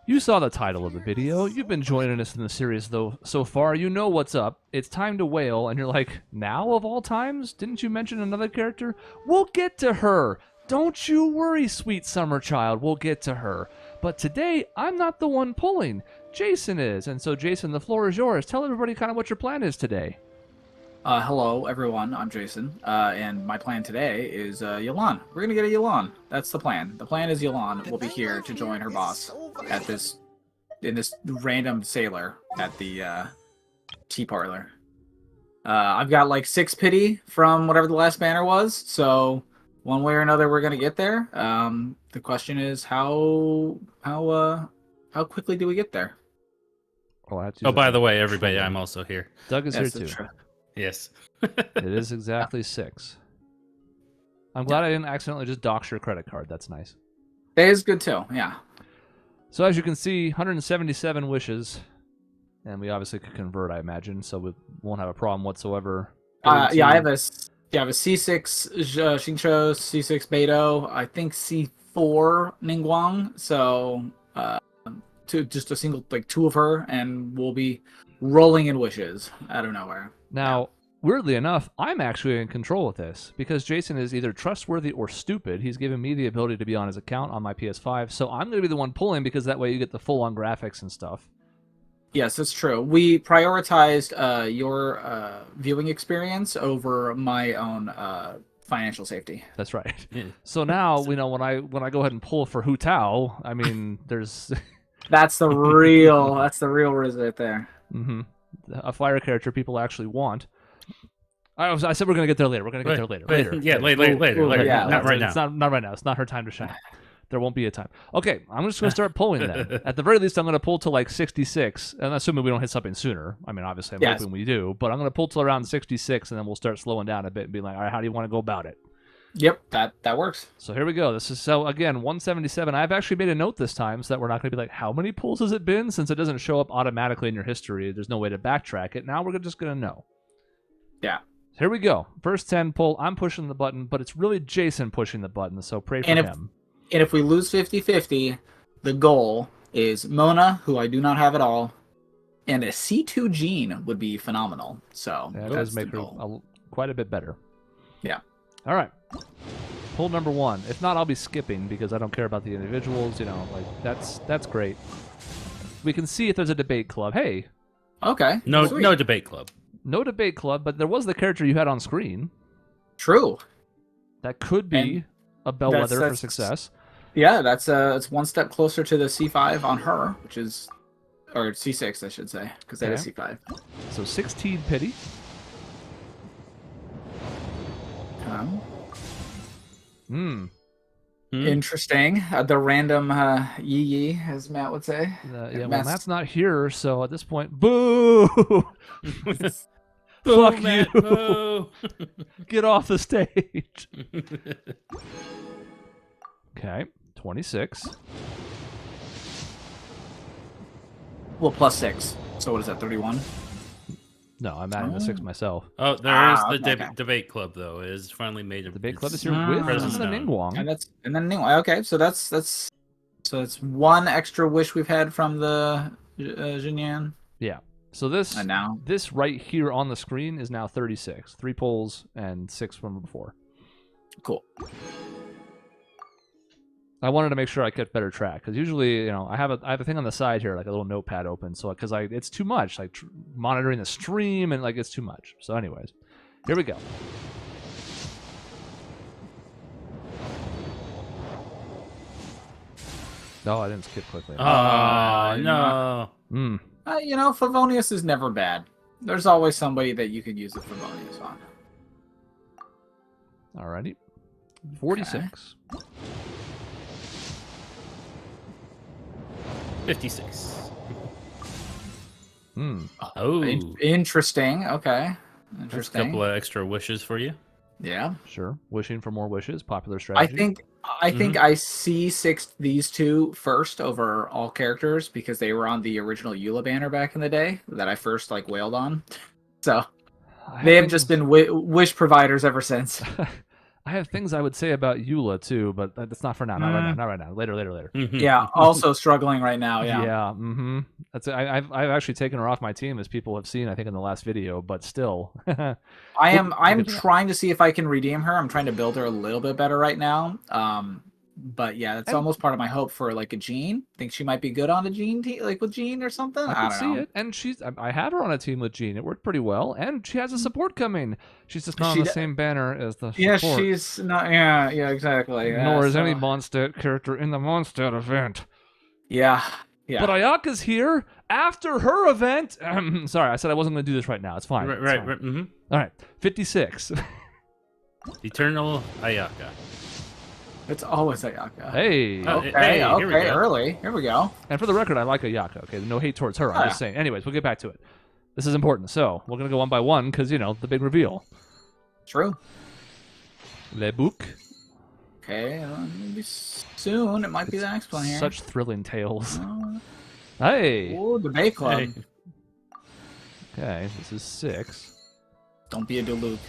You saw the title of the video. You've been joining us in the series though so far. You know what's up. It's time to wail, and you're like, now of all times? Didn't you mention another character? We'll get to her. Don't you worry, sweet summer child. We'll get to her. But today, I'm not the one pulling. Jason is. And so, Jason, the floor is yours. Tell everybody kind of what your plan is today. Hello, everyone. I'm Jason, and my plan today is Yelan. We're gonna get a Yelan. That's the plan. The plan is Yelan will be here to join her boss at this random sailor at the tea parlor. I've got like 6 pity from whatever the last banner was, so one way or another we're gonna get there. The question is how quickly do we get there? Oh, by the way, everybody, I'm also here. Doug is here too. Yes. It is exactly 6. I'm glad I didn't accidentally just dox your credit card. That's nice. It is good too, yeah. So as you can see, 177 wishes. And we obviously could convert, I imagine, so we won't have a problem whatsoever. Yeah, I have a C6 Xingqiu, C6 Beidou, I think C4 Ningguang. So just a single, like 2 of her, and we'll be rolling in wishes out of nowhere. Now, weirdly enough, I'm actually in control of this because Jason is either trustworthy or stupid. He's given me the ability to be on his account on my PS5, so I'm going to be the one pulling because that way you get the full-on graphics and stuff. Yes, it's true. We prioritized your viewing experience over my own financial safety. That's right. Yeah. So now we know when I go ahead and pull for Hu Tao, I mean, there's that's the real riz right there. Mm-hmm. A fire character people actually want. I said we're gonna get there later. We're gonna get there later. Yeah, later. Yeah, not right now. It's not right now. It's not her time to shine. There won't be a time. Okay, I'm just gonna start pulling then. At the very least, I'm gonna pull to like 66, and assuming we don't hit something sooner. I mean, obviously, I'm hoping we do, but I'm gonna pull till around 66, and then we'll start slowing down a bit and be like, all right, how do you want to go about it? Yep, that works. So here we go. This is so again 177. I've actually made a note this time so that we're not going to be like, how many pulls has it been? Since it doesn't show up automatically in your history, there's no way to backtrack it. Now we're just going to know. Yeah. Here we go. First 10 pull. I'm pushing the button, but it's really Jason pushing the button. So pray for him. And if we lose 50-50, the goal is Mona, who I do not have at all, and a C2 Gene would be phenomenal. So that does make her quite a bit better. Yeah. All right. Pull number 1. If not, I'll be skipping because I don't care about the individuals. You know, like that's great. We can see if there's a debate club. Hey. Okay. No debate club. No debate club, but there was the character you had on screen. True. That could be a bellwether for success. Yeah, it's one step closer to the C5 on her, which is, or C6, I should say, because that is C5. So 16 pity. Interesting. The random yee, as Matt would say. Yeah, well, Matt's not here, so at this point, boo! Boo, Fuck Matt, you! boo. Get off the stage! Okay, 26. Well, plus 6. So what is that, 31? No, I'm adding the 6 myself. Oh, there is the debate club though. It is finally made. The debate club is here with the Ningguang. And then Ningguang. Okay, so that's one extra wish we've had from the Jinyan. Yeah. So this right here on the screen is now 36. 3 pulls and 6 from before. Cool. I wanted to make sure I kept better track because usually, you know, I have a thing on the side here, like a little notepad open, so because it's too much, like monitoring the stream and like it's too much. So, anyways, here we go. No, I didn't skip quickly. Oh no. You know, Favonius is never bad. There's always somebody that you could use the Favonius on. Alrighty, 46. Okay. 56. Oh, interesting. Okay, interesting. There's a couple of extra wishes for you. Yeah, sure. Wishing for more wishes, popular strategy. I think I C6'd these 2 first over all characters because they were on the original Eula banner back in the day that I first wailed on. So they have just been wish providers ever since. I have things I would say about Eula too, but that's not for now. Not right now. Not right now. Later. Yeah, also struggling right now. Yeah. Yeah. Mm-hmm. I've actually taken her off my team, as people have seen, I think, in the last video. But still, I'm trying to see if I can redeem her. I'm trying to build her a little bit better right now. But yeah, that's almost part of my hope for like a Jean. Think she might be good on a Jean like with Jean or something. I don't can see know. it, and I had her on a team with Jean. It worked pretty well, and she has a support coming. She's just not on the same banner as the Yeah, support. she's not. Yeah, exactly. Nor is any Mondstadt character in the Mondstadt event. Yeah. But Ayaka's here after her event. Sorry, I said I wasn't going to do this right now. It's fine. Right. All right, 56. Eternal Ayaka. It's always Ayaka. Hey. Okay, here we go. early. Here we go. And for the record, I like Ayaka. Okay, no hate towards her. I'm just saying. Anyways, we'll get back to it. This is important. So we're gonna go one by one because the big reveal. True. Le Bouc. Okay, maybe soon. It might be the next one here. Such thrilling tales. Hey. Oh, the Bay Club. Hey. Okay, this is 6. Don't be a Duluth.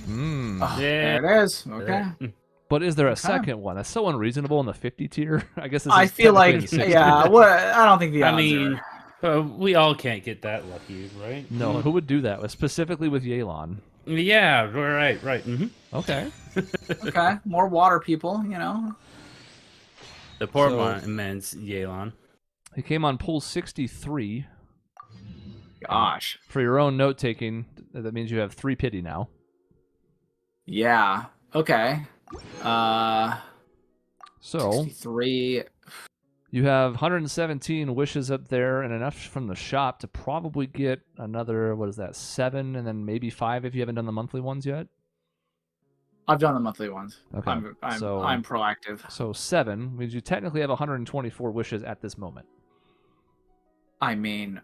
Oh, There it is. Okay. But is there a second one? That's so unreasonable in the 50 tier. I guess this is I feel like, technically in the 60. I don't think the odds I mean, we all can't get that lucky, right? No, who would do that? Specifically with Yelan. Yeah, right. Okay. Okay, more water people, The poor man's Yelan. He came on pool 63. Gosh. For your own note taking, that means you have 3 pity now. Yeah. Okay. So 63. you have 117 wishes up there, and enough from the shop to probably get another, 7, and then maybe 5 if you haven't done the monthly ones yet. I've done the monthly ones. Okay. I'm proactive. So 7 means you technically have 124 wishes at this moment. I mean,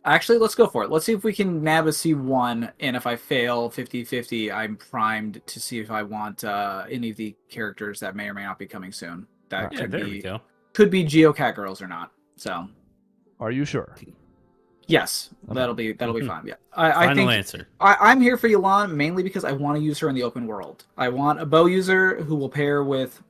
actually, let's go for it. Let's see if we can nab a C1, and if I fail 50-50, I'm primed to see if I want any of the characters that may or may not be coming soon. That could be Geocat girls or not. So, are you sure? Yes, Okay. that'll be fine. Yeah, Final I think answer. I'm here for Yelan mainly because I want to use her in the open world. I want a bow user who will pair with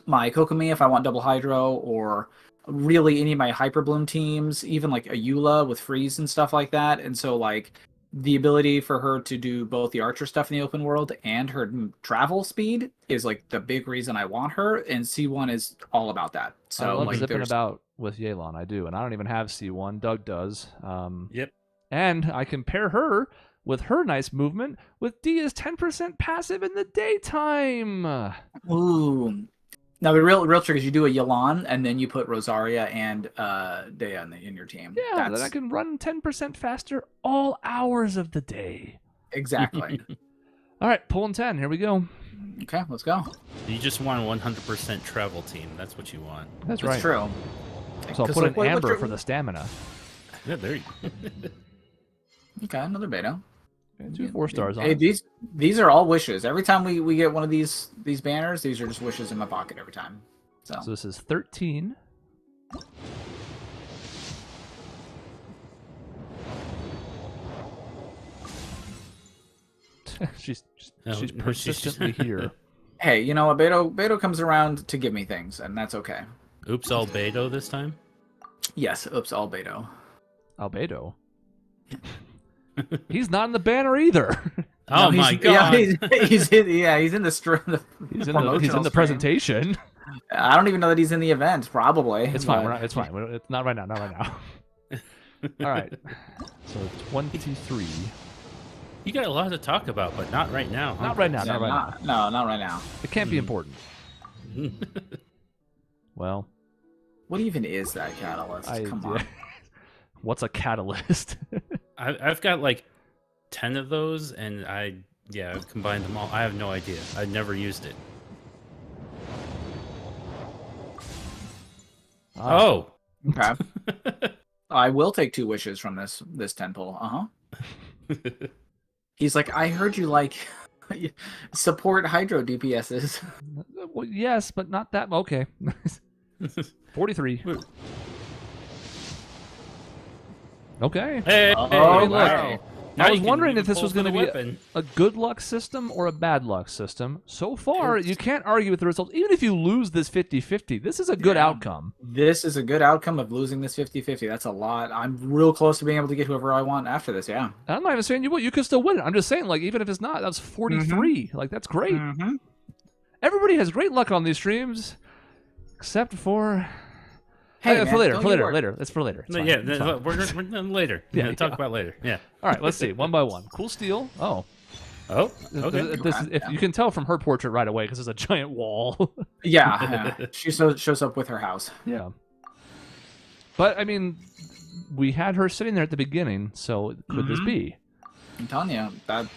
my Kokomi if I want double Hydro, or really any of my Hyper Bloom teams, even like a Eula with freeze and stuff like that. And so like the ability for her to do both the archer stuff in the open world and her travel speed is like the big reason I want her, and C1 is all about that. So I love like zipping about with Yelan. I do, and I don't even have C1. Doug does. Yep. And I can pair her with her nice movement with Dehya's 10% passive in the daytime. Ooh. Now the real trick is you do a Yelan and then you put Rosaria and Dehya in your team. Yeah, then I can run 10% faster all hours of the day. Exactly. All right, pulling 10. Here we go. Okay, let's go. You just want a 100% travel team. That's what you want. That's right. That's true. So I'll put an Amber for the stamina. Yeah, there you Okay, another beta. Okay, 2 4-stars on Hey, it. these are all wishes. Every time we get one of these banners, these are just wishes in my pocket every time. So this is 13. she's persistently here. hey, you know what? Beto comes around to give me things, and that's okay. Oops, all Beto this time? Yes, oops, all Beto. Albedo. He's not in the banner either. Oh my god. Yeah, he's in the He's in the presentation. I don't even know that he's in the event. Probably. It's fine. It's fine. It's not right now. Not right now. All right. So 23. You got a lot to talk about, but not right now. Huh? Not right now. Yeah, not right now. No, not right now. It can't be important. Well, what even is that catalyst? Come on. What's a catalyst? I've got like 10 of those, and I've combined them all. I have no idea. I've never used it. Oh. Okay. I will take 2 wishes from this temple. He's like, I heard you like support hydro DPSs. Well, yes, but not that. Okay. 43. Okay. Hey, Oh, look. wow. Now I was you can wondering even if this pull was for going to the be weapon. a good luck system or a bad luck system. So far, you can't argue with the results. Even if you lose this 50-50, this is a good outcome. This is a good outcome of losing this 50-50. That's a lot. I'm real close to being able to get whoever I want after this, yeah. I'm not even saying you will. You could still win it. I'm just saying, like, even if it's not, that's 43. Like, that's great. Mm-hmm. Everybody has great luck on these streams, except for... Hey, for man, later, don't for you later, worry. later. It's for later. It's No, fine. yeah, It's fine. we're done later. Yeah, Yeah, talk yeah. about later. Yeah. All right, let's see. One by one. Cool steal. Oh. Oh, okay. If you can tell from her portrait right away because there's a giant wall. Yeah, she shows up with her house. Yeah. But, I mean, we had her sitting there at the beginning, so could this be? I'm telling you, that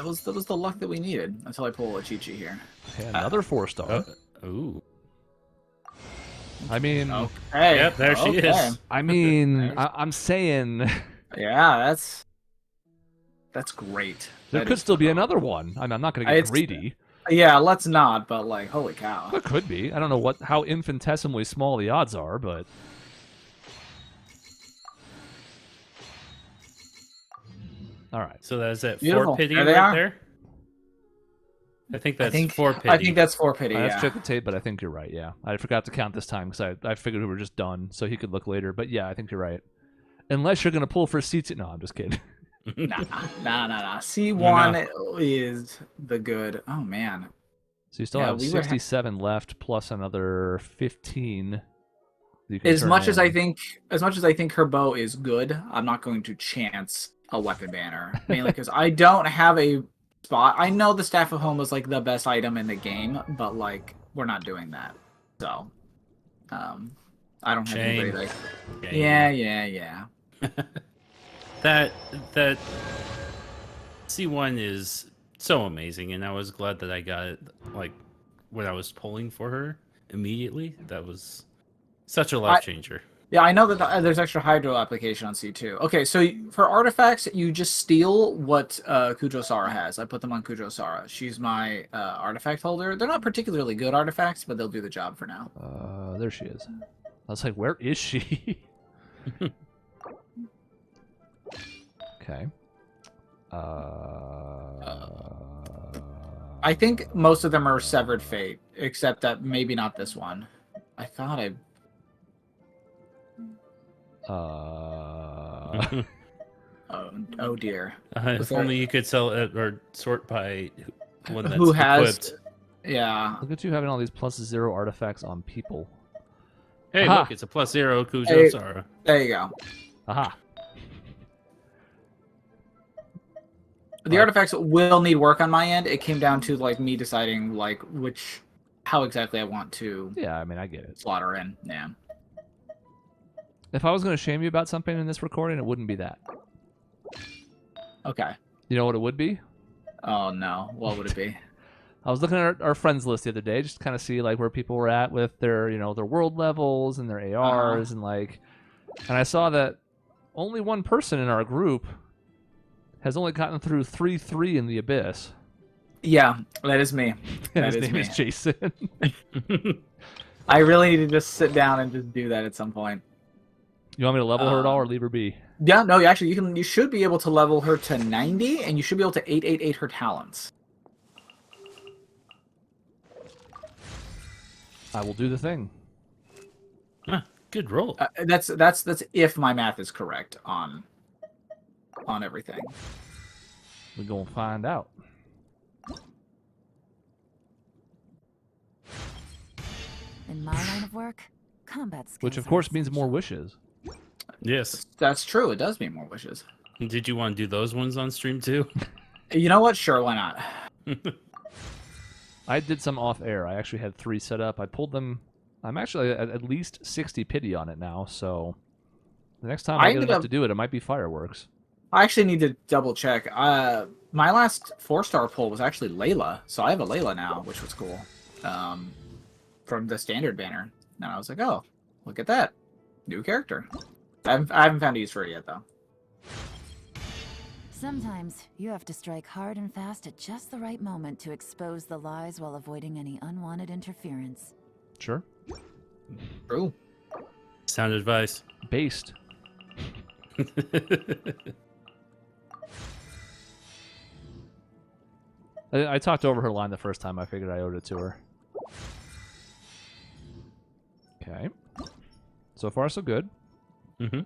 was the luck that we needed until I pull a Chi-Chi here. Okay, another 4-star. Ooh. I mean, Okay. Yep, there she is. I mean, I'm saying Yeah, that's great. there That could is still be phenomenal. another one. I'm not going to get It's- greedy. Yeah, let's not, but like, holy cow. It could be. I don't know how infinitesimally small the odds are, but all right. So that's it. Beautiful. 4 pity There they right are. there. I think that's I think 4 pity. I think that's 4 pity. I have to Yeah. check the tape, but I think you're right. Yeah, I forgot to count this time because I figured we were just done, so he could look later. But yeah, I think you're right. Unless you're gonna pull for seats. No, I'm just kidding. Nah. C1 is the good. Oh man. So you still Yeah, have we were 67 left plus another 15. You can As turn much as I in. think her bow is good, I'm not going to chance a weapon banner. Mainly because I don't have a spot. I know the Staff of Home is like the best item in the game, but like we're not doing that. So I don't have Shame. anybody like Game. yeah. That C1 is so amazing, and I was glad that I got it like when I was pulling for her immediately. That was such a life changer. Yeah, I know that there's extra hydro application on C2. Okay, so for artifacts, you just steal what Kujo Sara has. I put them on Kujo Sara. She's my artifact holder. They're not particularly good artifacts, but they'll do the job for now. There she is. I was like, where is she? Okay. I think most of them are Severed Fate, except that maybe not this one. I thought I... Oh dear. If only you could sell it or sort by one that's Who has... equipped. Yeah. Look at you having all these +0 artifacts on people. Hey, Aha. look, it's a +0 Kujo Hey. Sara. There you go. Aha. The artifacts will need work on my end. It came down to like me deciding like how exactly I want to Yeah, I mean, I get it. slot her in. Yeah. If I was going to shame you about something in this recording, it wouldn't be that. Okay. You know what it would be? Oh no. What would it be? I was looking at our friends list the other day, just to kind of see like where people were at with their, their world levels and their ARs and I saw that only one person in our group has only gotten through 3-3 in the abyss. Yeah, that is me. And That his is name me. is Jason. I really need to just sit down and just do that at some point. You want me to level her at all or leave her be? Yeah, no, actually, you should be able to level her to 90, and you should be able to 888 her talents. I will do the thing. Huh, good roll. That's if my math is correct on everything. We're going to find out. In my line of work, combat skills. Which, of are course, means more essential. wishes. Yes. That's true. It does mean more wishes. Did you want to do those ones on stream too? You know what? Sure, why not? I did some off air. I actually had 3 set up. I pulled them. I'm actually at least 60 pity on it now, so the next time I get ended enough up- to do it, it might be fireworks. I actually need to double check. My last 4-star pull was actually Layla, so I have a Layla now, which was cool. From the standard banner. And I was like, oh, look at that. New character. I haven't found a use for it yet, though. Sometimes you have to strike hard and fast at just the right moment to expose the lies while avoiding any unwanted interference. Sure. True. Sound advice. Based. I talked over her line the first time. I figured I owed it to her. Okay. So far, so good. Mm-hmm.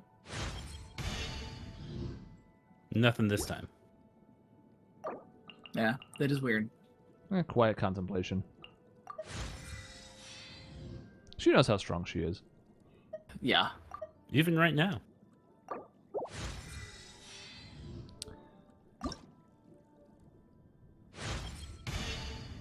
Nothing this time. Yeah, that is weird. Quiet contemplation. She knows how strong she is. Yeah. Even right now.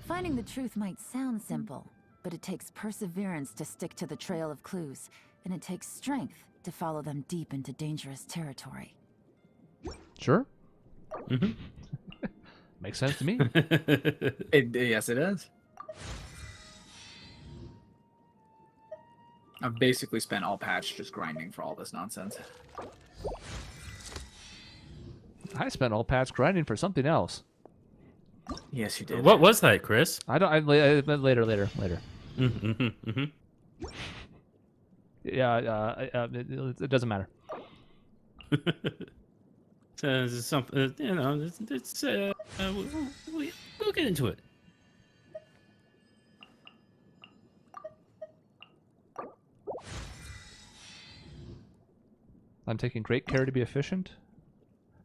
Finding the truth might sound simple, but it takes perseverance to stick to the trail of clues, and it takes strength to follow them deep into dangerous territory. Sure. Mm-hmm. Makes sense to me. Yes, it is. I've basically spent all patch just grinding for all this nonsense. I spent all patch grinding for something else. Yes, you did. What was that, Chris? I don't. Later. Mm-hmm. Mm-hmm. Yeah. It doesn't matter. So something, you know, we'll get into it. I'm taking great care to be efficient.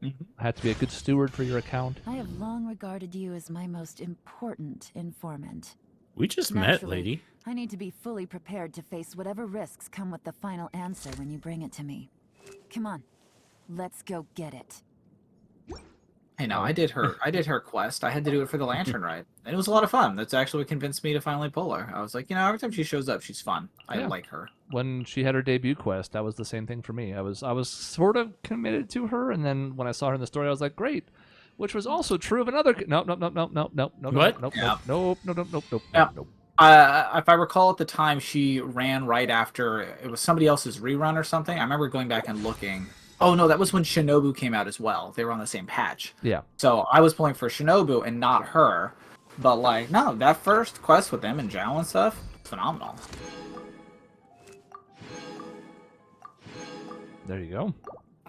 Mm-hmm. I have to be a good steward for your account. I have long regarded you as my most important informant. We just met, Naturally, lady. I need to be fully prepared to face whatever risks come with the final answer when you bring it to me. Come on, let's go get it. Hey, no, I did her quest. I had to do it for the lantern ride, and it was a lot of fun. That's actually what convinced me to finally pull her. I was like, every time she shows up, she's fun. I Yeah. like her. When she had her debut quest, that was the same thing for me. I was sort of committed to her, and then when I saw her in the story, I was like, great. Which was also true of another. No. What? Yeah. Nope. Yeah. If I recall at the time, she ran right after it was somebody else's rerun or something. I remember going back and looking. Oh no, that was when Shinobu came out as well. They were on the same patch. Yeah. So I was pulling for Shinobu and not her. But like, no, that first quest with them and Zhao and stuff, phenomenal. There you go.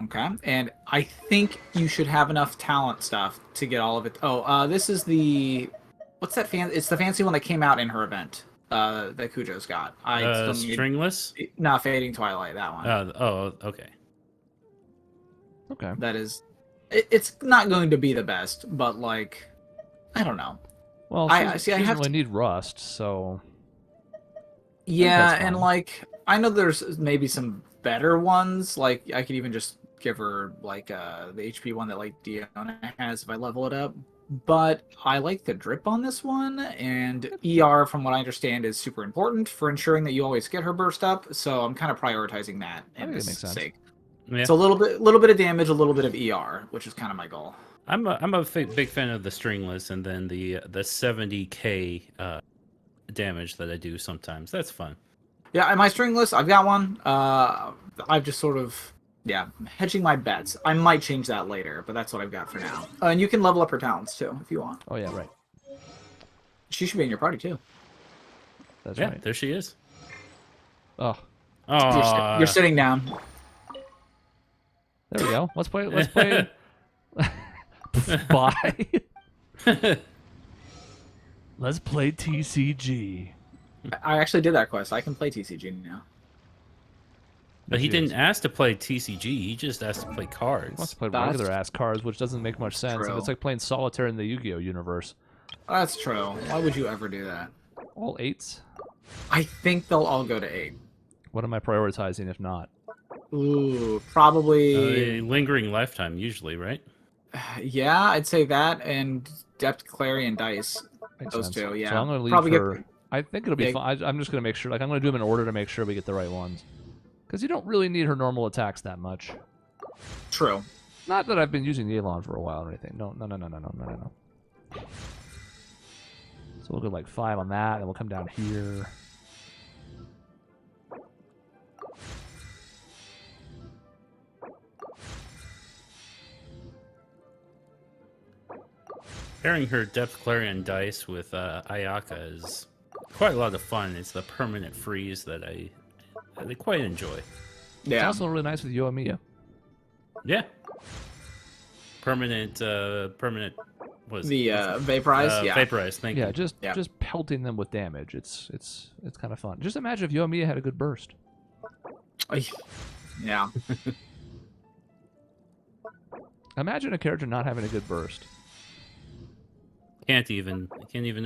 Okay, and I think you should have enough talent stuff to get all of it. Oh, this is the what's that fan? It's the fancy one that came out in her event. That Kujo's got. I still need... Stringless? Not Fading Twilight. That one. Okay. Okay. That is, it's not going to be the best, but like, I don't know. Well, I she doesn't really need rust, so. Yeah, that's and fine. like, I know there's maybe some better ones. Like, I could even just give her like the HP one that like Diona has if I level it up. But I like the drip on this one, and ER, from what I understand, is super important for ensuring that you always get her burst up. So I'm kind of prioritizing that I in think it this makes sense. sake. Yeah. It's a little bit of damage, a little bit of ER, which is kind of my goal. I'm a big fan of the stringless, and then the 70k damage that I do sometimes. That's fun. Yeah, and my stringless, I've got one. I've just sort of, hedging my bets. I might change that later, but that's what I've got for now. And you can level up her talents too if you want. Oh yeah, right. She should be in your party too. That's Yeah, right. there she is. Oh, You're sitting down. there we go. Let's play. Bye. Let's play TCG. I actually did that quest. I can play TCG now. But he Jeez. didn't ask to play TCG. He just asked to play He cards. wants to play That's regular ass cards, which doesn't make much sense. true. It's like playing solitaire in the Yu-Gi-Oh universe. That's true. Why would you ever do that? All 8s. I think they'll all go to 8. What am I prioritizing if not? Ooh, probably. Lingering lifetime, usually, right? Yeah, I'd say that and Depth Clarion Dice. Makes Those sense. two, yeah. So I'm gonna leave Probably for. I think it'll be Yeah. fun. I'm just gonna make sure. Like I'm gonna do them in order to make sure we get the right ones. Because you don't really need her normal attacks that much. True. Not that I've been using Yelan for a while or anything. No. So we'll go like 5 on that, and we'll come down here. Pairing her Depth Clarion dice with Ayaka is quite a lot of fun. It's the permanent freeze that I quite enjoy. It's Yeah. also really nice with Yoimiya. Yeah. Permanent was The vaporize, yeah. Vaporize. Thank Yeah, you. just pelting them with damage. It's kind of fun. Just imagine if Yoimiya had a good burst. Ay. Yeah. Imagine a character not having a good burst. I can't even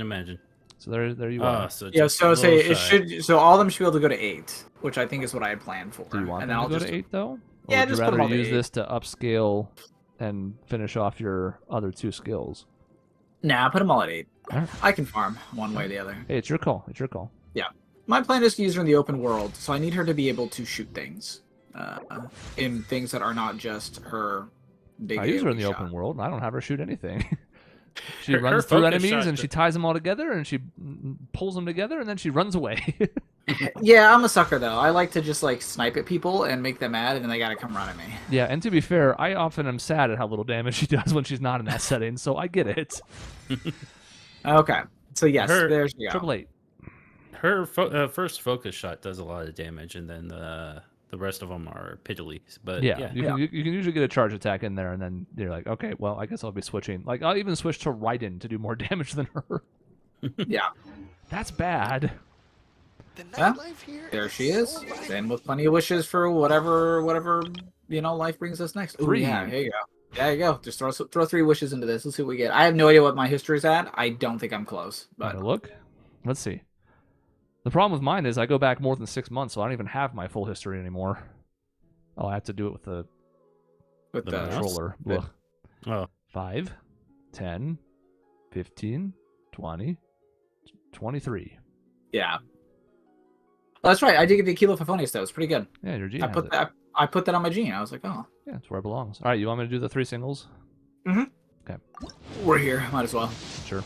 imagine. So there you Oh, are. so Yeah, just so a say little it shy. should. So all of them should be able to go to 8, which I think is what I had planned for. Do you want and them then to I'll go just to 8 though? Or Yeah, would you just put them rather all to use 8. this to upscale and finish off your other 2 skills? Nah, put them all at 8. Alright. I can farm one way or the other. Hey, it's your call. It's your call. My plan is to use her in the open world, so I need her to be able to shoot things, in things that are not just her big. I use her in AoE the shot. open world, and I don't have her shoot anything. She Her runs through focus enemies, shot and she ties them all together, and she pulls them together, and then she runs away. Yeah, I'm a sucker though. I like to just like snipe at people and make them mad, and then they gotta come run at me. Yeah, and to be fair, I often am sad at how little damage she does when she's not in that setting, so I get it. Okay, so yes, Her- there's you go. 888. Her first focus shot does a lot of damage, and then the rest of them are piddly. But Yeah, you Yeah. can usually get a charge attack in there, and then you're like, okay, well, I guess I'll be switching. Like, I'll even switch to Raiden to do more damage than her. Yeah, That's bad. Yeah, there she is. And with plenty of wishes for whatever life brings us next. Ooh, 3. yeah, here you go. There you go. Just throw 3 wishes into this. Let's see what we get. I have no idea what my history is at. I don't think I'm close, but Look, let's see. The problem with mine is I go back more than 6 months, so I don't even have my full history anymore. Oh, I have to do it with the with The the mouse? controller. the- Ugh. oh, 5, 10, 15, 20, 23. yeah. Oh, that's right. I did get the Kilo Fafonius though. It's pretty good. Yeah, your G I has put it. that. I put that on my gene. I was like, oh, Yeah, it's where it belongs. All right, you want me to do the 3 singles? we're here. Might as well. Sure.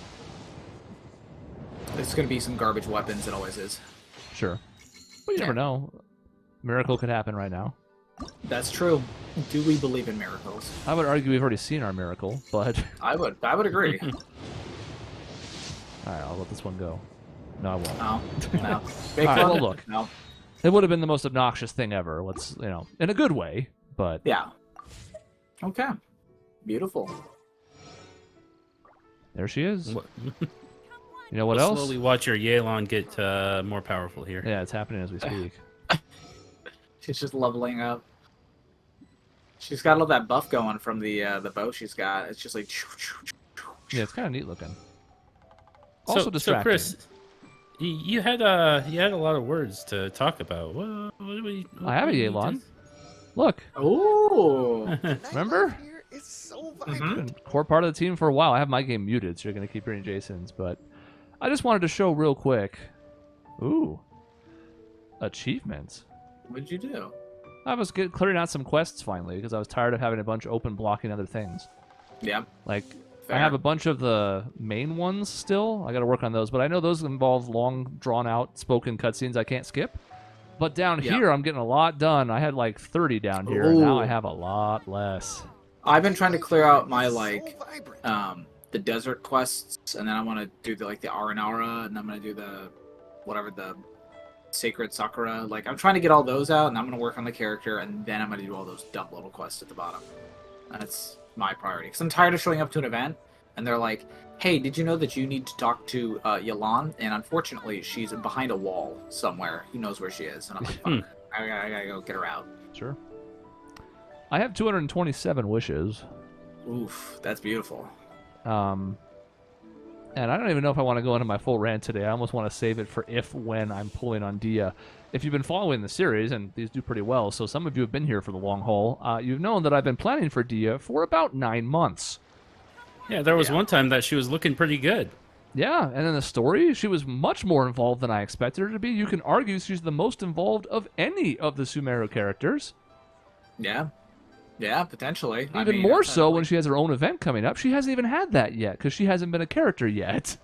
It's gonna be some garbage weapons. It always is. Sure. But you never know. Miracle could happen right now. That's true. Do we believe in miracles? I would argue we've already seen our miracle, but I would agree. all right, I'll let this one go. No, I won't. No, no. All right, well, look. No. It would have been the most obnoxious thing ever. Let's, in a good way, but Yeah. Okay. Beautiful. there she is. what, You know what we'll else? slowly watch your Yelan get more powerful here. Yeah, it's happening as we speak. She's just leveling up. She's got all that buff going from the bow she's got. It's just like. Yeah, it's kind of neat looking. So, Also distracting. So Chris, you had a lot of words to talk about. I have a Yelan. Look, Oh. remember? Mhm. Been a core part of the team for a while. I have my game muted, so you're gonna keep hearing Jason's. But I just wanted to show real quick. Ooh, achievements. What'd you do? I was clearing out some quests finally because I was tired of having a bunch open blocking other things. Yeah. Like Fair. I have a bunch of the main ones still. I got to work on those, but I know those involve long, drawn-out, spoken cutscenes I can't skip. But down Yeah. here, I'm getting a lot done. I had like 30 down here, and now Ooh. I have a lot less. I've been trying to clear out my the desert quests, and then I want to do the Aranara, and I'm gonna do the sacred Sakura. Like I'm trying to get all those out, and I'm gonna work on the character, and then I'm gonna do all those dumb little quests at the bottom. That's my priority because I'm tired of showing up to an event, and they're like, "Hey, did you know that you need to talk to Yelan?" And unfortunately, she's behind a wall somewhere. Who knows where she is? And I'm like, "Fuck, I gotta go get her out." Sure. I have 227 wishes. Oof, that's beautiful. And I don't even know if I want to go into my full rant today. I almost want to save it for when I'm pulling on Dehya. If you've been following the series, and these do pretty well, so some of you have been here for the long haul, you've known that I've been planning for Dehya for about 9 months. Yeah, there was Yeah. one time that she was looking pretty good. Yeah, and in the story, she was much more involved than I expected her to be. You can argue she's the most involved of any of the Sumeru characters. Yeah. Yeah, potentially. Even more so when she has her own event coming up. She hasn't even had that yet because she hasn't been a character yet.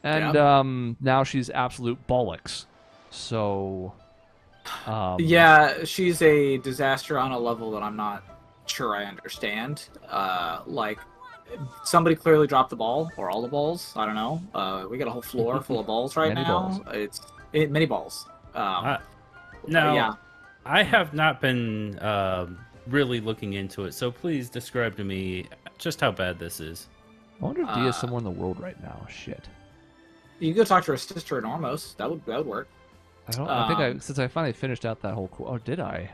And now she's absolute bollocks. So, Yeah, she's a disaster on a level that I'm not sure I understand. Like, somebody clearly dropped the ball, or all the balls. I don't know. We got a whole floor full of balls right Many now. balls. It's many balls. Now, yeah. I have not been really looking into it, so please describe to me just how bad this is. I wonder if Dia's somewhere in the world right now. Shit. You go talk to her sister in Ormos. That would work. I think since I finally finished out that whole. Oh, did I?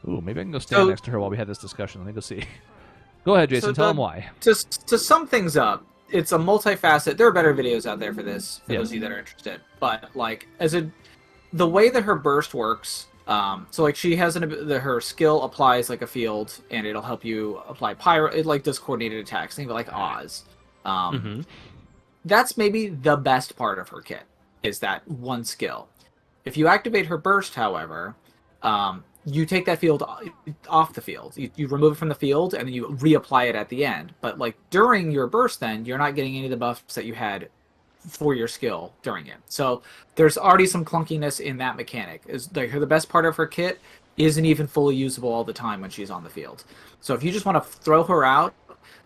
Ooh, maybe I can go stand next to her while we have this discussion. Let me go see. Go ahead, Jason. Tell them why. To sum things up, it's a multifaceted. There are better videos out there for this, for those of you that are interested. But like, the way that her burst works, so like she has her skill applies like a field, and it'll help you apply pyro. It like does coordinated attacks, think of like Oz. That's maybe the best part of her kit, is that one skill. If you activate her burst, however, you take that field off the field. You remove it from the field, and then you reapply it at the end. But like during your burst, then you're not getting any of the buffs that you had for your skill during it. So there's already some clunkiness in that mechanic. Is like the best part of her kit isn't even fully usable all the time when she's on the field. So if you just want to throw her out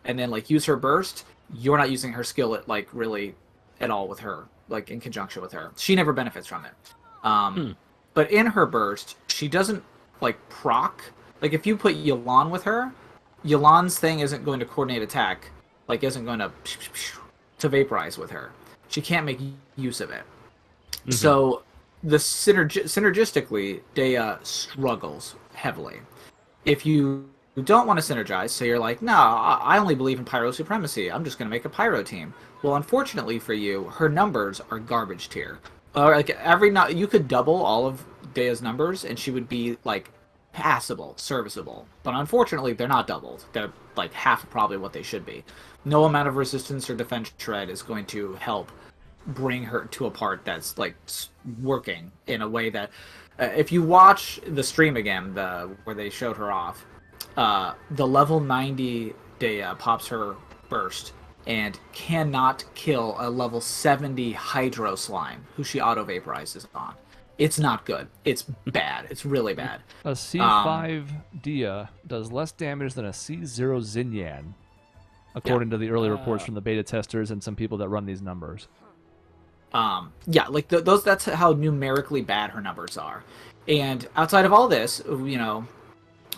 and then like use her burst, you're not using her skill at all with her, like in conjunction with her. She never benefits from it. But in her burst, she doesn't like proc. Like if you put Yelan with her, Yelan's thing isn't going to coordinate attack, like isn't going to vaporize with her. She can't make use of it. So the synergistically, Dehya struggles heavily. If you don't want to synergize, so you're like, no, I only believe in pyro supremacy. I'm just going to make a pyro team. Well, unfortunately for you, her numbers are garbage tier. Like you could double all of Dehya's numbers, and she would be like passable, serviceable. But unfortunately, they're not doubled. They're like half probably what they should be. No amount of resistance or defense shred is going to help bring her to a part that's like working in a way that if you watch the stream again, where they showed her off, the level 90 Dehya pops her burst and cannot kill a level 70 Hydro Slime, who she auto vaporizes on. It's not good. It's bad. It's really bad. A C5 Dehya does less damage than a C0 Xinyan, according to the early reports from the beta testers and some people that run these numbers. Like that's how numerically bad her numbers are. And outside of all this,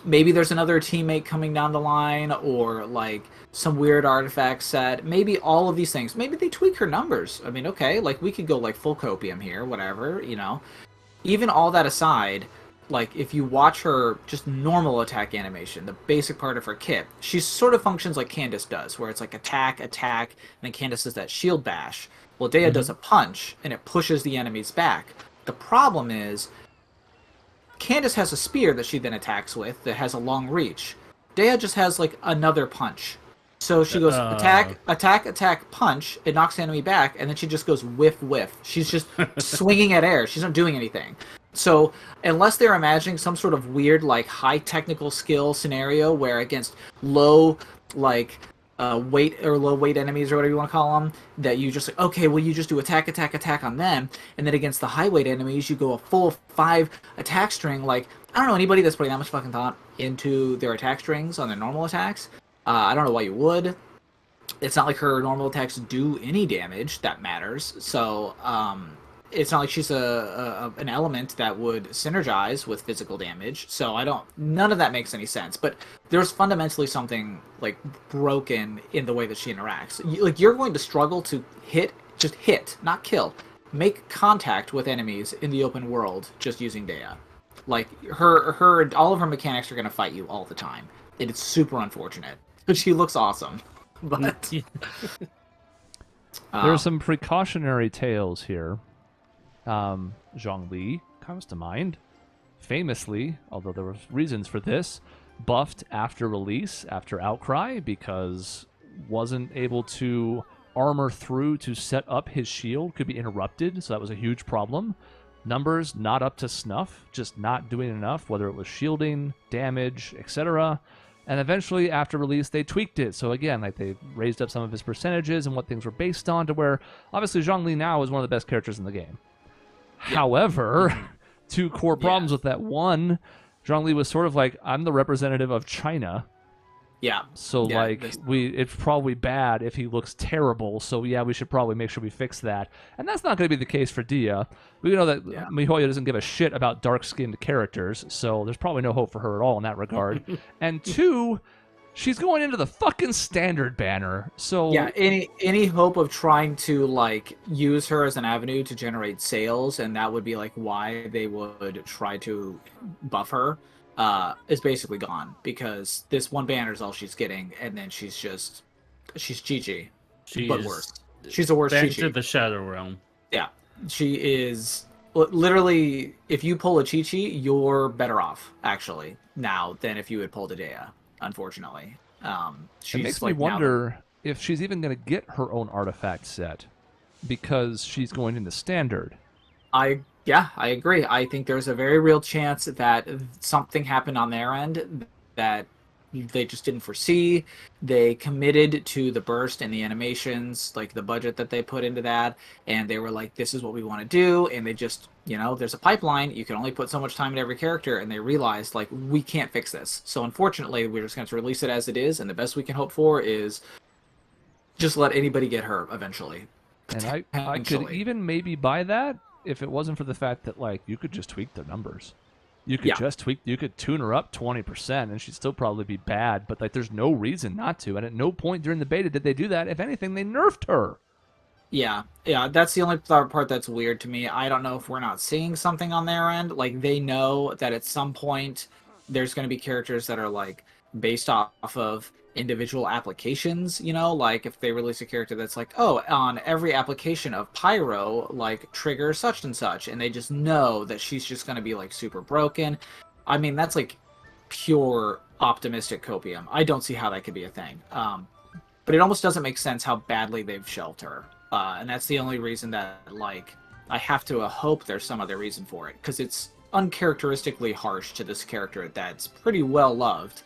maybe there's another teammate coming down the line, or like some weird artifact set. Maybe all of these things. Maybe they tweak her numbers. I mean, okay, like we could go like full copium here, whatever, Even all that aside, like if you watch her just normal attack animation, the basic part of her kit, she sort of functions like Candace does, where it's like attack, and then Candace does that shield bash. Well, Dehya does a punch, and it pushes the enemies back. The problem is, Candace has a spear that she then attacks with that has a long reach. Dehya just has like another punch. So she goes attack, punch, it knocks the enemy back, and then she just goes whiff, whiff. She's just swinging at air. She's not doing anything. So unless they're imagining some sort of weird, like, high technical skill scenario where against low, like, weight or low weight enemies or whatever you want to call them, that you just like, okay, well, you just do attack on them, and then against the high weight enemies, you go a full 5 attack string. Like, I don't know anybody that's putting that much fucking thought into their attack strings on their normal attacks. I don't know why you would. It's not like her normal attacks do any damage that matters. So, it's not like she's an element that would synergize with physical damage. So none of that makes any sense. But there's fundamentally something like broken in the way that she interacts. You're going to struggle to just hit, not kill, make contact with enemies in the open world just using Dehya. Like all of her mechanics are going to fight you all the time. It's super unfortunate. But she looks awesome. But there's some precautionary tales here. Zhongli comes to mind. Famously, although there were reasons for this, buffed after release, after Outcry, because wasn't able to armor through to set up his shield, could be interrupted, so that was a huge problem. Numbers not up to snuff, just not doing enough, whether it was shielding, damage, etc. And eventually, after release, they tweaked it. So again, like they raised up some of his percentages and what things were based on to where, obviously, Zhongli now is one of the best characters in the game. Yeah. However, two core problems with that. One, Zhongli was sort of like, I'm the representative of China. Yeah. So, it's probably bad if he looks terrible. So, we should probably make sure we fix that. And that's not going to be the case for Dehya. We know that Mihoyo doesn't give a shit about dark-skinned characters, so there's probably no hope for her at all in that regard. And two, She's going into the fucking standard banner. So Yeah, any hope of trying to like use her as an avenue to generate sales, and that would be like why they would try to buff her, is basically gone because this one banner is all she's getting, and then she's GG, She but is worse. She's a worse back Chi-Chi. to the Shadow Realm. Yeah, she is literally. If you pull a Chi-Chi, you're better off actually now than if you had pulled a Dehya. Unfortunately, she's it makes like me wonder if she's even going to get her own artifact set because she's going into standard. I agree. I think there's a very real chance that something happened on their end that they just didn't foresee. They committed to the burst and the animations, like the budget that they put into that, and they were like, this is what we want to do, and they just, there's a pipeline. You can only put so much time into every character, and they realized, like, we can't fix this. So unfortunately, we're just going to release it as it is, and the best we can hope for is just let anybody get her eventually. And I could even maybe buy that if it wasn't for the fact that, like, you could just tweak their numbers. You could just you could tune her up 20% and she'd still probably be bad, but like there's no reason not to. And at no point during the beta did they do that. If anything, they nerfed her. Yeah, that's the only part that's weird to me. I don't know if we're not seeing something on their end. Like, they know that at some point there's going to be characters that are, like, based off of individual applications, like if they release a character that's like, oh, on every application of Pyro, like, trigger such and such, and they just know that she's just going to be, like, super broken. I mean, that's, like, pure optimistic copium. I don't see how that could be a thing. But it almost doesn't make sense how badly they've shelved her. And that's the only reason that, like, I have to hope there's some other reason for it, because it's uncharacteristically harsh to this character that's pretty well loved.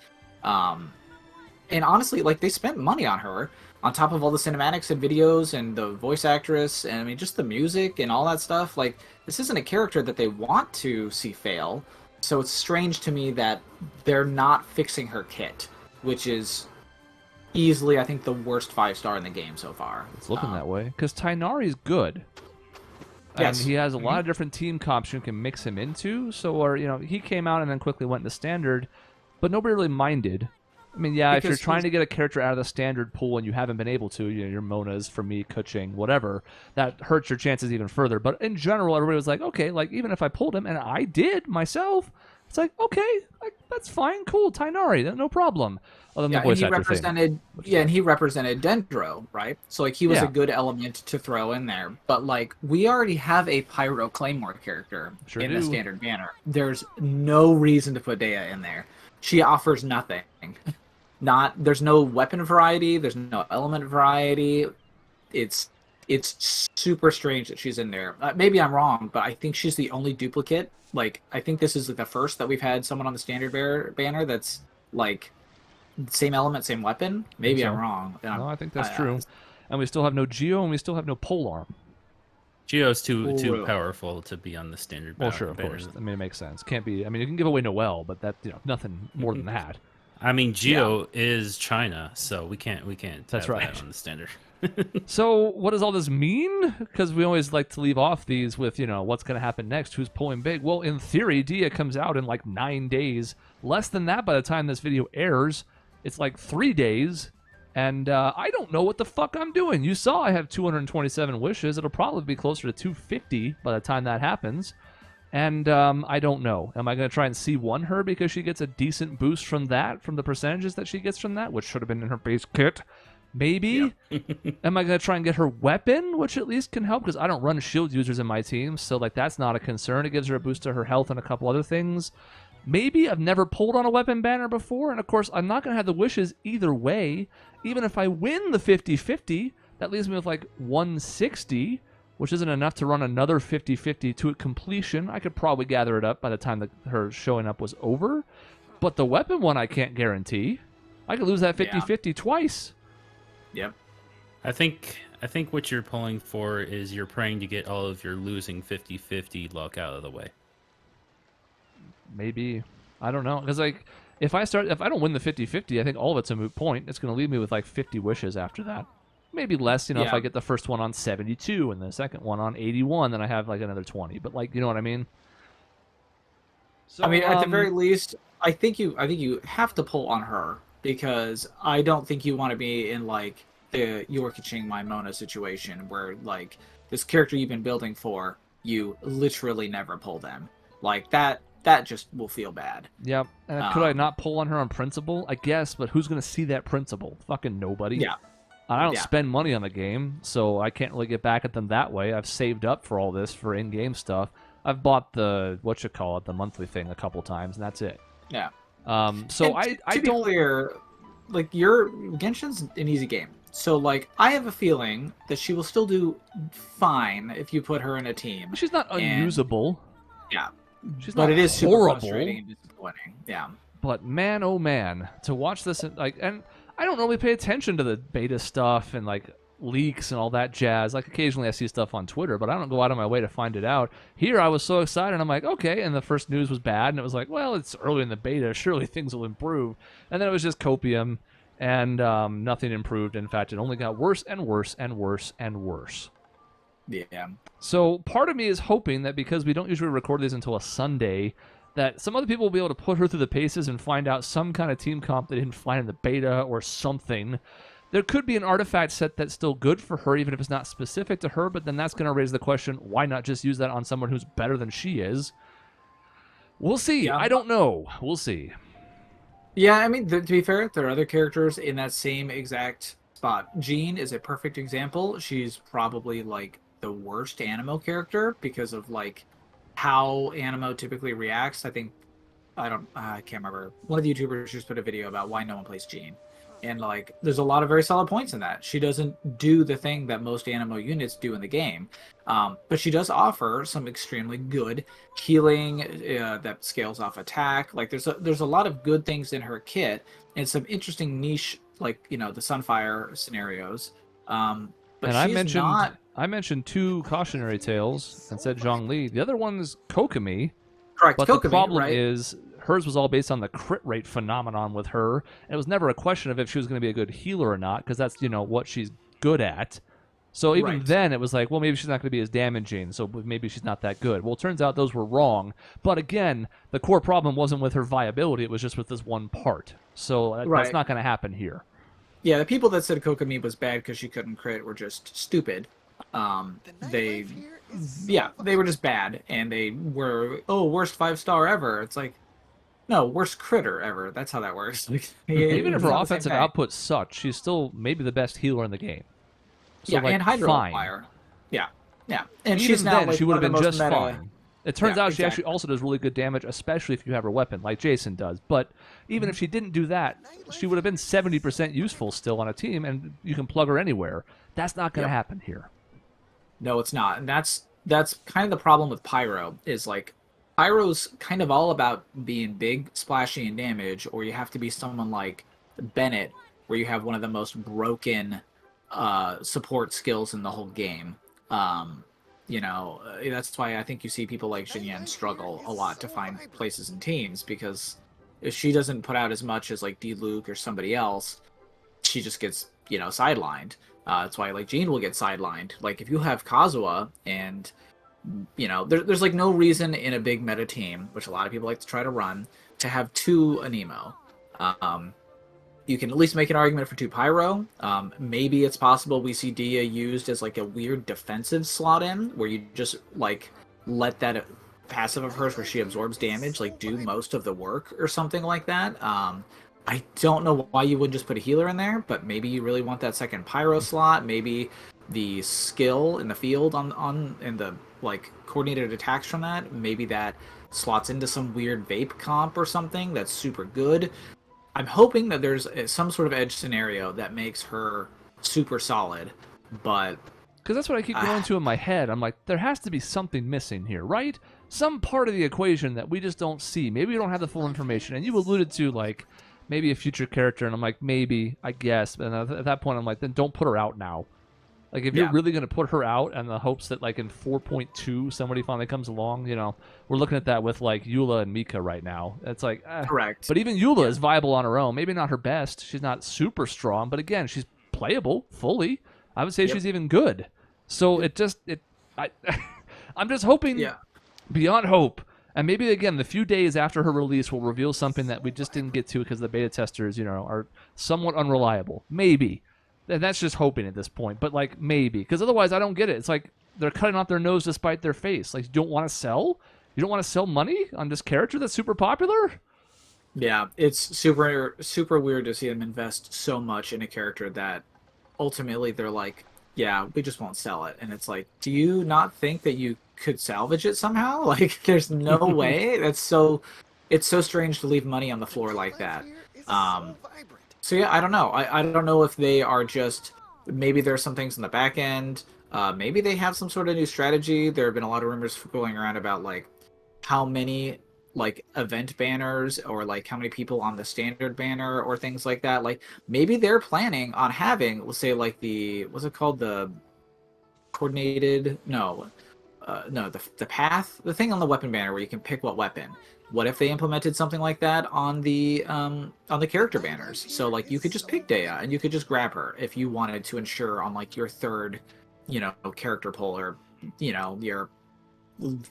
And honestly, like, they spent money on her, on top of all the cinematics and videos and the voice actress, and I mean, just the music and all that stuff. Like, this isn't a character that they want to see fail, so it's strange to me that they're not fixing her kit, which is easily, I think, the worst 5-star in the game so far. It's looking that way, because Tainari's good. Yes. And he has a lot of different team comps you can mix him into, so, he came out and then quickly went to standard, but nobody really minded. I mean, yeah, if you're trying to get a character out of the standard pool and you haven't been able to, your Monas, for me, Kuching, whatever, that hurts your chances even further. But in general, everybody was like, okay, like, even if I pulled him, and I did myself, it's like, okay, like, that's fine, cool, Tainari, no problem. Other than the voice actor thing. And he represented Dendro, right? So, like, he was a good element to throw in there. But, like, we already have a Pyro Claymore character in the standard banner. There's no reason to put Dehya in there. She offers nothing. There's no weapon variety, there's no element variety. It's super strange that she's in there. Maybe I'm wrong, but I think she's the only duplicate. Like, I think this is the first that we've had someone on the standard banner that's like same element, same weapon. Maybe I'm wrong. No, I think that's true. And we still have no Geo, and we still have no polearm. Geo's too powerful to be on the standard banner. Well, sure, of course. I mean, it makes sense. Can't be. I mean, you can give away Noelle, but that nothing more than that. I mean, Geo is China, so we can't. That's have right. That on the standard. So, what does all this mean? Because we always like to leave off these with, what's going to happen next? Who's pulling big? Well, in theory, Dehya comes out in like 9 days. Less than that by the time this video airs. It's like 3 days. And I don't know what the fuck I'm doing. You saw I have 227 wishes. It'll probably be closer to 250 by the time that happens. And I don't know. Am I going to try and C1 her because she gets a decent boost from that, from the percentages that she gets from that, which should have been in her base kit? Maybe. Am I going to try and get her weapon, which at least can help? Because I don't run shield users in my team, so like that's not a concern. It gives her a boost to her health and a couple other things. Maybe. I've never pulled on a weapon banner before, and of course I'm not going to have the wishes either way. Even if I win the 50-50, that leaves me with like 160, which isn't enough to run another 50-50 to completion. I could probably gather it up by the time that her showing up was over. But the weapon one I can't guarantee. I could lose that 50-50 twice. Yep. I think what you're pulling for is you're praying to get all of your losing 50-50 luck out of the way. Maybe. I don't know. Because, like, if I don't win the 50-50, I think all of it's a moot point. It's going to leave me with, like, 50 wishes after that. Maybe less, if I get the first one on 72 and the second one on 81, then I have, like, another 20. But, like, you know what I mean? So, I mean, at the very least, I think you have to pull on her because I don't think you want to be in like the Yorkiching my Mona situation where like this character you've been building for, you literally never pull them. Like that just will feel bad. Yep. And could I not pull on her on principle? I guess, but who's going to see that principle? Fucking nobody. Yeah. And I don't Yeah. spend money on the game, so I can't really get back at them that way. I've saved up for all this for in-game stuff. I've bought the the monthly thing a couple times, and that's it. Yeah. So And I to be don't. clear, like your Genshin's an easy game. So like I have a feeling that she will still do fine if you put her in a team. She's not unusable. Yeah. She's But not it is super horrible. frustrating and disappointing. Yeah. But man, oh man, to watch this and I don't really pay attention to the beta stuff and like leaks and all that jazz. Like occasionally I see stuff on Twitter, but I don't go out of my way to find it out. Here I was so excited. I'm like, okay, and the first news was bad, and it was like, well, it's early in the beta. Surely things will improve. And then it was just copium, and nothing improved. In fact, it only got worse and worse and worse and worse. Yeah. So part of me is hoping that because we don't usually record these until a Sunday, that some other people will be able to put her through the paces and find out some kind of team comp they didn't find in the beta or something. There could be an artifact set that's still good for her, even if it's not specific to her, but then that's going to raise the question, why not just use that on someone who's better than she is? We'll see. Yeah. I don't know. We'll see. Yeah, I mean, to be fair, there are other characters in that same exact spot. Jean is a perfect example. She's probably like the worst Animo character because of like how Animo typically reacts. I think I can't remember. One of the YouTubers just put a video about why no one plays Jean. And like there's a lot of very solid points in that. She doesn't do the thing that most Animo units do in the game. But she does offer some extremely good healing that scales off attack. Like there's a lot of good things in her kit and some interesting niche, like the Sunfire scenarios. But And she's I mentioned two cautionary tales and said Zhongli. The other one's Kokomi. correct. But Kokomi, the problem right? is hers was all based on the crit rate phenomenon with her. And it was never a question of if she was going to be a good healer or not, because that's what she's good at. So even Right. then, it was like, well, maybe she's not going to be as damaging, so maybe she's not that good. Well, it turns out those were wrong. But again, the core problem wasn't with her viability; it was just with this one part. So that's Right. not going to happen here. Yeah, the people that said Kokomi was bad because she couldn't crit were just stupid. They were just bad, and they were worst 5-star ever. It's like, no, worst critter ever. That's how that works. Like, Even if it's her not the offensive same thing. output sucked, she's still maybe the best healer in the game. So, Yeah, like, and Hydro fine. Fire. Yeah, and Even she's now then, like she would one have of been the just most meta. fine. It turns Yeah, out she actually exactly. also does really good damage, especially if you have her weapon, like Jason does. But even if she didn't do that, she would have been 70% useful still on a team, and you can plug her anywhere. That's not going to Yep. happen here. No, it's not, and that's kind of the problem with Pyro. Is like Pyro's kind of all about being big, splashy, and damage, or you have to be someone like Bennett, where you have one of the most broken support skills in the whole game. That's why I think you see people like Xinyan struggle a lot to find places in teams, because if she doesn't put out as much as like D-Luke or somebody else, she just gets sidelined. That's why like Jean will get sidelined. Like if you have Kazuha and there's like no reason in a big meta team, which a lot of people like to try to run, to have two Anemo. You can at least make an argument for two Pyro. Maybe it's possible we see Dehya used as like a weird defensive slot in, where you just like let that passive of hers where she absorbs damage like do most of the work or something like that. I don't know why you wouldn't just put a healer in there, but maybe you really want that second Pyro slot. Maybe the skill in the field on and the like coordinated attacks from that, maybe that slots into some weird vape comp or something that's super good. I'm hoping that there's some sort of edge scenario that makes her super solid, but Because that's what I keep going to in my head. I'm like, there has to be something missing here, right? Some part of the equation that we just don't see. Maybe we don't have the full information. And you alluded to, like, maybe a future character, and I'm like, maybe, I guess. But at that point, I'm like, then don't put her out now. Like, if you're Yeah. really going to put her out in the hopes that, like, in 4.2, somebody finally comes along, we're looking at that with, like, Eula and Mika right now. It's like, correct. But even Eula is viable on her own. Maybe not her best. She's not super strong. But again, she's playable fully. I would say Yep. she's even good. So I'm just hoping Yeah. beyond hope And maybe again, the few days after her release will reveal something that we just didn't get to because the beta testers, are somewhat unreliable. Maybe. And that's just hoping at this point. But like maybe, because otherwise I don't get it. It's like they're cutting off their nose to spite their face. Like you don't want to sell? You don't want to sell money on this character that's super popular? Yeah, it's super super weird to see them invest so much in a character that ultimately they're like, yeah, we just won't sell it. And it's like, do you not think that you could salvage it somehow? Like, there's no way. It's so strange to leave money on the floor like that. So yeah, I don't know. I don't know if they are just, maybe there's some things in the back end. Maybe they have some sort of new strategy. There have been a lot of rumors going around about like how many like event banners or like how many people on the standard banner or things like that. Like maybe they're planning on having, let's say like what's it called, the coordinated, the path, the thing on the weapon banner where you can pick what weapon. What if they implemented something like that on the character banners? So like you could just pick Dehya and you could just grab her if you wanted to ensure on like your third, character pull, or your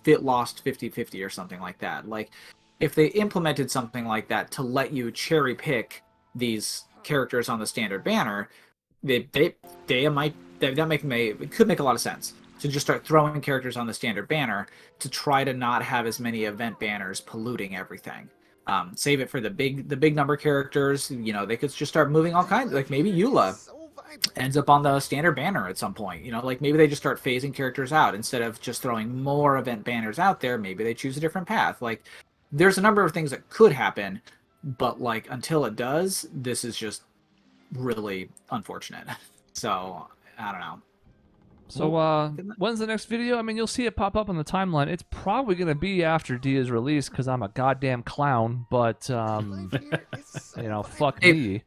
lost 50-50 or something like that. Like if they implemented something like that to let you cherry pick these characters on the standard banner, it could make a lot of sense to just start throwing characters on the standard banner to try to not have as many event banners polluting everything. Save it for the big number characters. They could just start moving all kinds, like maybe Eula ends up on the standard banner at some point. Like maybe they just start phasing characters out instead of just throwing more event banners out there. Maybe they choose a different path. Like there's a number of things that could happen, but like until it does, this is just really unfortunate. So I don't know. So when's the next video? I mean, you'll see it pop up on the timeline. It's probably going to be after Dehya's release because I'm a goddamn clown, but fuck me.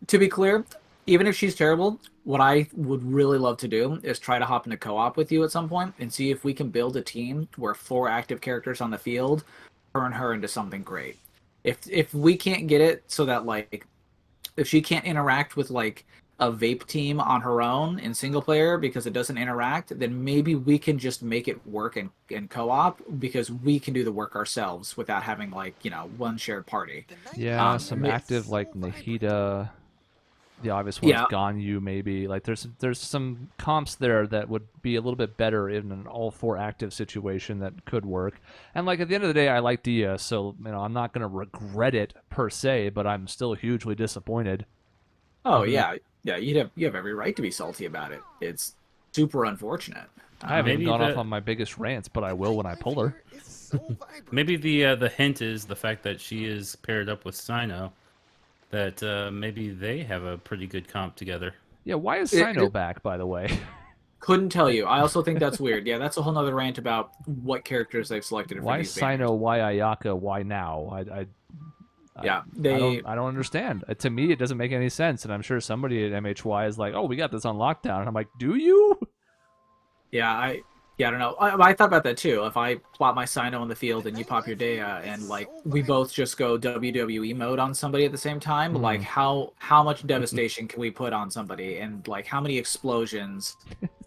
To be clear, even if she's terrible, what I would really love to do is try to hop into co-op with you at some point and see if we can build a team where 4 active characters on the field turn her into something great. If we can't get it so that like if she can't interact with like a vape team on her own in single player because it doesn't interact, then maybe we can just make it work in co-op because we can do the work ourselves without having like one shared party. Yeah, some active like Nahida. The obvious one's Ganyu, maybe. Like there's some comps there that would be a little bit better in an all 4 active situation that could work. And like at the end of the day, I like Dehya, so I'm not gonna regret it per se, but I'm still hugely disappointed. Oh yeah, you have every right to be salty about it. It's super unfortunate. I haven't gone off on my biggest rants, but I will when I pull her. Maybe the hint is the fact that she is paired up with Sino. That maybe they have a pretty good comp together. Yeah, why is Sino back, by the way? Couldn't tell you. I also think that's weird. Yeah, that's a whole nother rant about what characters they've selected. Why Sino? Why Ayaka? Why now? I don't understand. To me, it doesn't make any sense, and I'm sure somebody at MHY is like, "Oh, we got this on lockdown," and I'm like, "Do you?" I don't know. I thought about that too. If I plot my Sino on the field and you pop your Dehya, and like we both just go WWE mode on somebody at the same time, like how much devastation can we put on somebody, and like how many explosions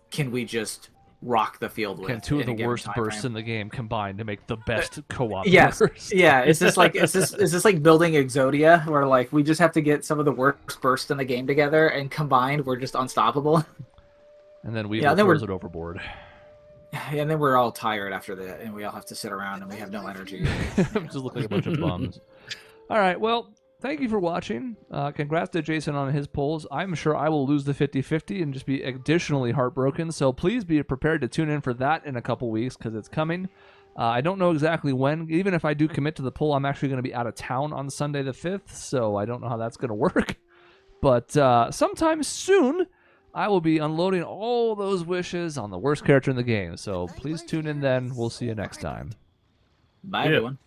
can we just rock the field with? Can 2 of the worst bursts in the game combine to make the best co-op? Yes. burst? Yeah. Is this like building Exodia, where like we just have to get some of the worst bursts in the game together, and combined we're just unstoppable? And then we throws it overboard. And then we're all tired after that, and we all have to sit around, and we have no energy. Just look like a bunch of bums. All right, well, thank you for watching. Congrats to Jason on his polls. I'm sure I will lose the 50-50 and just be additionally heartbroken, so please be prepared to tune in for that in a couple weeks, because it's coming. I don't know exactly when. Even if I do commit to the poll, I'm actually going to be out of town on Sunday the 5th, so I don't know how that's going to work. But sometime soon, I will be unloading all those wishes on the worst character in the game. So please tune in then. We'll see you next time. Bye, everyone.